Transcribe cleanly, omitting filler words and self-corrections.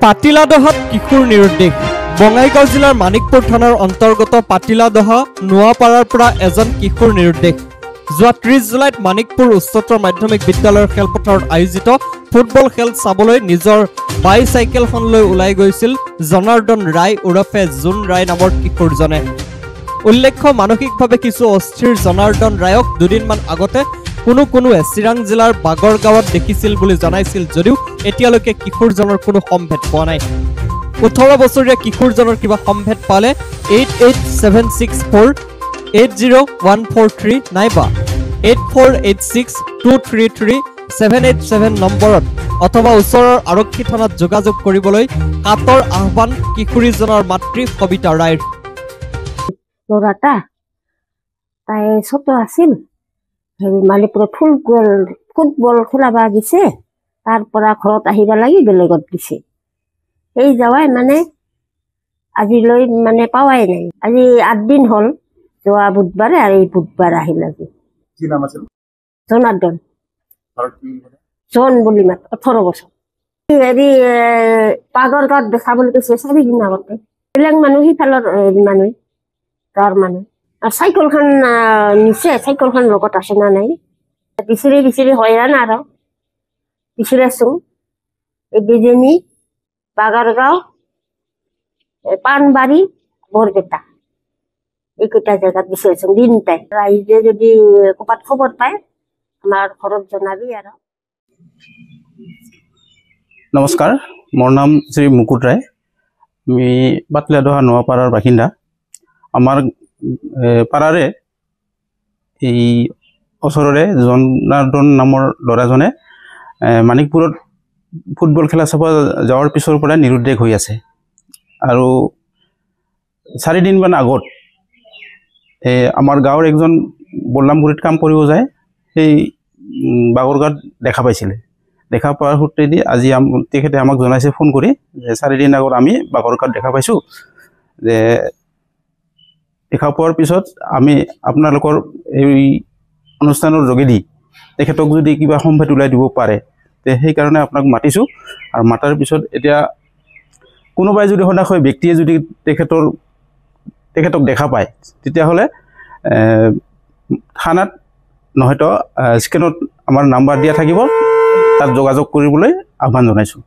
পাটিলাদহাত কিশোৰ নিৰুদ্দেশ। বঙাইগাঁও জিলাৰ মানিকপুৰ থানাৰ অন্তৰ্গত পাটিলাদহা নোৱাপাৰাৰ পৰা এজন কিশোৰ নিৰুদ্দেশ। যোৱা 30 জুলাইত মানিকপুৰ উচ্চতৰ মাধ্যমিক বিদ্যালয়ৰ খেলপথাৰত আয়োজিত ফুটবল খেল চাবলৈ নিজৰ বাইচাইকেলখন লৈ ওলাই গৈছিল জনাৰ্দন ৰায় ওৰফে জুন ৰায় নামৰ কিশোৰজনে। উল্লেখ্য, মানসিকভাৱে কিছু অস্থিৰ জনাৰ্দন ৰায়ক দুদিনমান আগতে কোনোৱে চিৰাং জিলাৰ বাগৰগাঁৱত দেখিছিল বুলি জনাইছিল যদিও এতিয়ালৈকে কিশোৰজনৰ কোনো সম্ভেদ পোৱা নাই। 18 বছৰীয়া কিশোৰজনৰ কিবা সম্ভেদ পালে 8876480143 নাইবা 8486233787 নম্বৰত অথবা ওচৰৰ আৰক্ষী থানাত যোগাযোগ কৰিবলৈ কাতৰ আহ্বান কিশোৰীজনৰ মাতৃ কবিতা ৰায়ৰ। ল'ৰাটা তাই ছোট আছিল, মালিকপুৰত ফুটবল খেলাব গেছে, তাৰ পৰা ঘৰত আহিব লাগি বেলেগত গেছে। এই যাৱাই মানে আজিলৈ মানে পাৱাই নাই। আজি 8 দিন হ'ল, যোৱা বুধবাৰে আৰু এই বুধবাৰ আহিল। আজি কি নাম আছিল? জনাৰ্দন জন বুলি মাত, 18 বছৰ। হেৰি বাগৰগাঁৱত দেখা বুলি কৈছে 4 দিন আগতে। বেলেগ মানুহ সিফালৰ মানুহ, গাঁৱৰ মানুহ। আৰু চাইকেলখন নিচে, চাইকেলখন লগত আছে না নাই বিচাৰি হয়ৰাণ আৰু বিচাৰি আছো। এই বেজেনী, বাগৰগাঁও, পাণবাৰী, বৰপেটা এইকেইটা জেগাত বিচাৰিছো দিনটাই। ৰাইজে যদি ক'ৰবাত খবৰ পায় আমাৰ ঘৰত জনাবি আৰু। নমস্কাৰ, মোৰ নাম শ্ৰী মুকুট ৰায়। আমি পাটিলাদহা নোৱাপাৰাৰ বাসিন্দা। আমাৰ পাৰাৰে এই ওচৰৰে জনাৰ্দন নামৰ ল'ৰাজনে মানিকপুৰত ফুটবল খেলা চাব যোৱাৰ পিছৰ পৰা নিৰুদ্দেশ হৈ আছে। আৰু 4 দিনমান আগত আমাৰ গাঁৱৰ একজন বল্লামগুৰিত কাম কৰিব যায়, সেই বাগৰগাঁৱত দেখা পাইছিলে। দেখা পোৱাৰ সূত্ৰেদি আজি তেখেতে আমাক জনাইছে ফোন কৰি যে 4 দিন আগত আমি বাগৰগাঁৱত দেখা পাইছোঁ। যে দেখা পোৱাৰ পিছত আমি আপোনালোকৰ এই অনুষ্ঠানৰ যোগেদি তেখেতক যদি কিবা সম্ভেদ ওলাই দিব পাৰে তে সেইকাৰণে আপোনাক মাতিছোঁ। আৰু মাতাৰ পিছত এতিয়া কোনোবাই যদি সদায় ব্যক্তিয়ে যদি তেখেতক দেখা পায় তেতিয়াহ'লে থানাত নহয়তো স্ক্ৰীণত আমাৰ নাম্বাৰ দিয়া থাকিব, তাত যোগাযোগ কৰিবলৈ আহ্বান জনাইছোঁ।